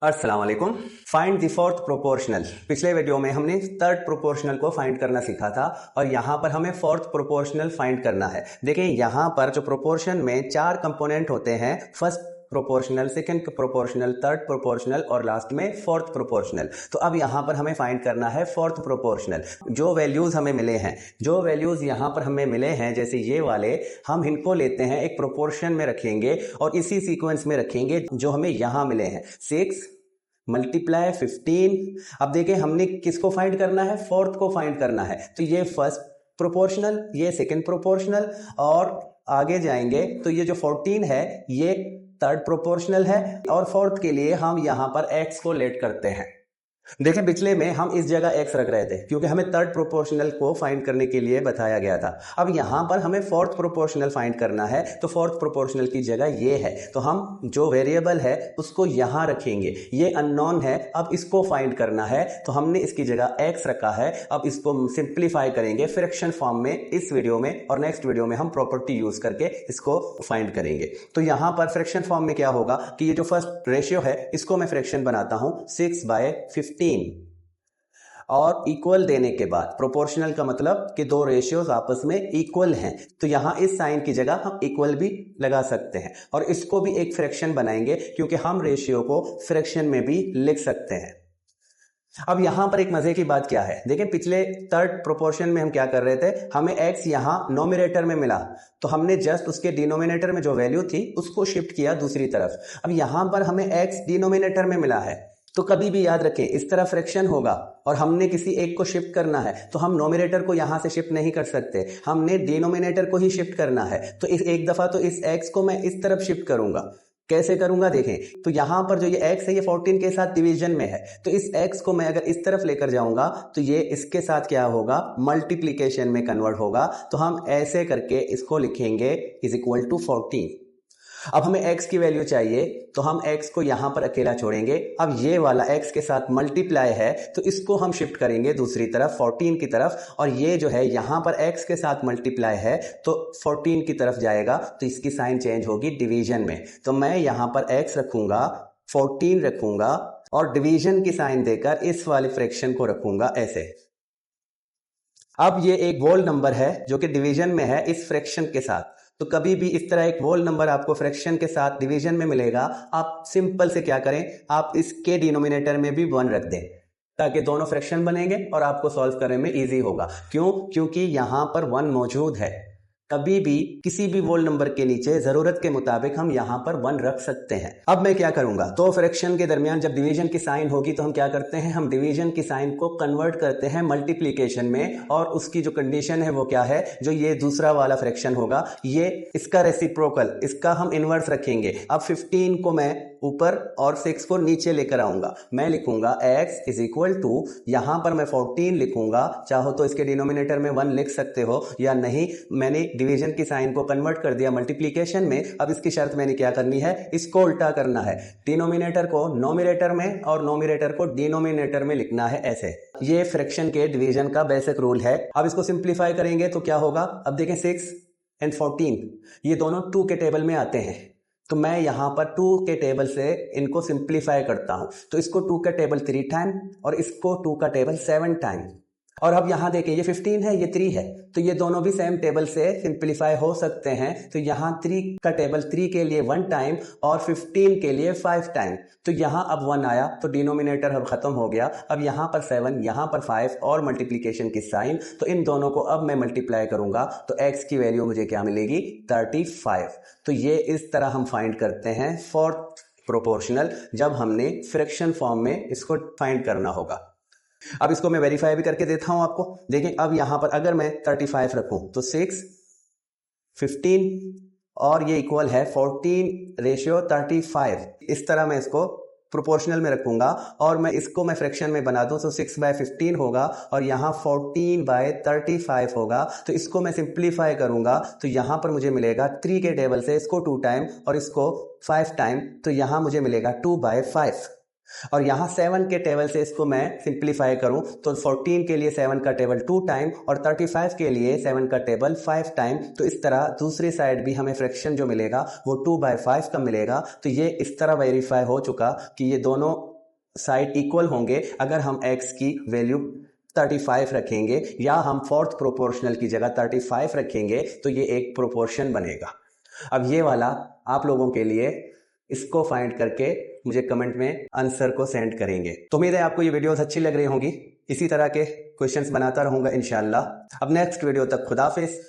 अस्सलाम वालेकुम। Find the fourth proportional. पिछले वीडियो में हमने थर्ड प्रोपोर्शनल को फाइंड करना सीखा था और यहाँ पर हमें फोर्थ प्रोपोर्शनल फाइंड करना है। देखिए यहाँ पर जो प्रोपोर्शन में चार कंपोनेंट होते हैं, first proportional, second proportional, third proportional और लास्ट में फोर्थ प्रोपोर्शनल। तो अब यहाँ पर हमें फाइंड करना है फोर्थ प्रोपोर्शनल। जो वैल्यूज हमें मिले हैं, जो वैल्यूज यहाँ पर हमें मिले हैं, जैसे ये वाले, हम इनको लेते हैं एक प्रोपोर्शन में रखेंगे और इसी सीक्वेंस में रखेंगे जो हमें यहाँ मिले हैं। 6 मल्टीप्लाई 15। अब देखिए हमने किसको फाइंड करना है, फोर्थ को फाइंड करना है। तो ये फर्स्ट प्रोपोर्शनल, ये सेकंड प्रोपोर्शनल और आगे जाएंगे तो ये जो 14 है ये थर्ड प्रोपोर्शनल है और फोर्थ के लिए हम यहां पर x को लेट करते हैं। देखें पिछले में हम इस जगह x रख रहे थे क्योंकि हमें थर्ड प्रोपोर्शनल को फाइंड करने के लिए बताया गया था। अब यहां पर हमें फोर्थ प्रोपोर्शनल फाइंड करना है तो फोर्थ प्रोपोर्शनल की जगह ये है, तो हम जो वेरिएबल है उसको यहां रखेंगे। ये अननोन है, अब इसको फाइंड करना है तो हमने इसकी जगह x रखा है। अब इसको सिंप्लीफाई करेंगे फ्रैक्शन फॉर्म में इस वीडियो में, और नेक्स्ट वीडियो में हम प्रॉपर्टी यूज करके इसको फाइंड करेंगे। तो यहां पर फ्रैक्शन फॉर्म में क्या होगा कि ये जो फर्स्ट रेशियो है इसको मैं फ्रैक्शन बनाता हूं 6/15 और इक्वल देने के बाद, प्रोपोर्शनल का मतलब कि दो रेशियोज आपस में इक्वल हैं, तो यहां इस साइन की जगह हम इक्वल भी लगा सकते हैं और इसको भी एक फ्रैक्शन बनाएंगे क्योंकि हम रेशियो को फ्रैक्शन में भी लिख सकते हैं। अब यहां पर एक मजे की बात क्या है, देखिए पिछले थर्ड प्रोपोर्शन में हम क्या कर रहे थे, हमें x यहां नोमिनेटर में मिला तो हमने जस्ट उसके डिनोमिनेटर में जो वैल्यू थी उसको शिफ्ट किया दूसरी तरफ। अब यहां पर हमें x डिनोमिनेटर में मिला है तो कभी भी याद रखें इस तरह फ्रैक्शन होगा और हमने किसी एक को शिफ्ट करना है तो हम नोमिनेटर को यहां से शिफ्ट नहीं कर सकते, हमने डिनोमिनेटर को ही शिफ्ट करना है। तो इस एक दफा तो इस x को मैं इस तरफ शिफ्ट करूंगा। कैसे करूंगा देखें, तो यहां पर जो ये x है ये 14 के साथ डिवीजन में है, तो इस x को मैं अगर इस तरफ लेकर जाऊंगा तो ये इसके साथ क्या होगा, मल्टीप्लीकेशन में कन्वर्ट होगा। तो हम ऐसे करके इसको लिखेंगे इज इक्वल टू 14। अब हमें x की वैल्यू चाहिए तो हम x को यहां पर अकेला छोड़ेंगे। अब ये वाला x के साथ मल्टीप्लाई है तो इसको हम शिफ्ट करेंगे दूसरी तरफ 14 की तरफ, और ये जो है यहां पर x के साथ मल्टीप्लाई है तो 14 की तरफ जाएगा तो इसकी साइन चेंज होगी डिवीजन में। तो मैं यहां पर x रखूंगा, 14 रखूंगा और डिवीजन की साइन देकर इस वाले फ्रैक्शन को रखूंगा ऐसे। अब ये एक वोल नंबर है जो कि डिवीजन में है इस फ्रैक्शन के साथ, तो कभी भी इस तरह एक वोल नंबर आपको फ्रैक्शन के साथ डिवीजन में मिलेगा, आप सिंपल से क्या करें, आप इसके डिनोमिनेटर में भी 1 रख दें ताकि दोनों फ्रैक्शन बनेंगे और आपको सॉल्व करने में इजी होगा। क्यों? क्योंकि यहां पर 1 मौजूद है। कभी भी किसी भी वोल नंबर के नीचे जरूरत के मुताबिक हम यहां पर 1 रख सकते हैं। अब मैं क्या करूंगा, दो फ्रैक्शन के दरमियान जब डिवीजन की साइन होगी तो हम क्या करते हैं, हम डिवीजन की साइन को कन्वर्ट करते हैं मल्टीप्लीकेशन में, और उसकी जो कंडीशन है वो क्या है, जो ये दूसरा वाला फ्रैक्शन होगा ये इसका रेसिप्रोकल, इसका हम इनवर्स रखेंगे। अब 15 को मैं ऊपर और 6 को नीचे लेकर आऊंगा। मैं लिखूंगा x इज इक्वल टू, यहां पर मैं 14 लिखूंगा, चाहो तो इसके डिनोमिनेटर में 1 लिख सकते हो या नहीं, मैंने डिवीजन की साइन को कन्वर्ट कर दिया मल्टीप्लीकेशन में। अब इसकी शर्त मैंने क्या करनी है, इसको उल्टा करना है, डिनोमिनेटर को नोमिनेटर में और नोमिनेटर को डिनोमिनेटर में लिखना है ऐसे। ये फ्रैक्शन के डिवीजन का बेसिक रूल है। अब इसको सिंप्लीफाई करेंगे तो क्या होगा, अब देखें 6 एंड 14 ये दोनों 2 के टेबल में आते हैं, तो मैं यहां पर 2 के टेबल से इनको सिंप्लीफाई करता हूं, तो इसको 2 का टेबल 3 टाइम और इसको 2 का टेबल 7 टाइम। और अब यहां देखें ये 15 है, ये 3 है, तो ये दोनों भी सेम टेबल से सिंप्लीफाई हो सकते हैं। तो यहां 3 का टेबल 3 के लिए 1 टाइम और 15 के लिए 5 टाइम, तो यहां अब 1 आया तो डिनोमिनेटर अब खत्म हो गया। अब यहां पर 7, यहां पर 5 और मल्टीप्लीकेशन की साइन, तो इन दोनों को अब मैं मल्टीप्लाई करूंगा तो x की वैल्यू मुझे क्या मिलेगी, 35। तो ये इस तरह हम फाइंड करते हैं फोर्थ प्रोपोर्शनल जब हमने फ्रैक्शन फॉर्म में इसको फाइंड करना होगा। अब इसको मैं वेरीफाई भी करके देता हूं आपको। देखिए अब यहां पर अगर मैं 35 रखूं तो 6, 15 और ये इक्वल है 14:35। इस तरह मैं इसको प्रोपोर्शनल में रखूंगा और मैं इसको मैं फ्रैक्शन में बना दूं तो 6/15 होगा और यहां 14/35 होगा। तो इसको मैं सिंप्लीफाई करूंगा तो यहां पर मुझे मिलेगा 3 के टेबल से इसको 2 टाइम और इसको 5 टाइम, तो यहां मुझे मिलेगा 2/5। और यहां 7 के टेबल से इसको मैं सिंप्लीफाई करूं तो 14 के लिए 7 का टेबल 2 टाइम और 35 के लिए 7 का टेबल 5 टाइम। तो इस तरह दूसरी साइड भी हमें फ्रैक्शन जो मिलेगा वो 2/5 का मिलेगा। तो ये इस तरह वेरीफाई हो चुका कि ये दोनों साइड इक्वल होंगे अगर हम x की वैल्यू 35 रखेंगे या हम फोर्थ प्रोपोर्शनल की जगह 35 रखेंगे तो ये एक प्रोपोर्शन बनेगा। अब ये वाला आप लोगों के लिए इसको फाइंड करके मुझे कमेंट में आंसर को सेंड करेंगे। तो उम्मीद है आपको ये वीडियोस अच्छी लग रही होंगी। इसी तरह के क्वेश्चंस बनाता रहूंगा इंशाल्लाह। अब नेक्स्ट वीडियो तक खुदाफिज।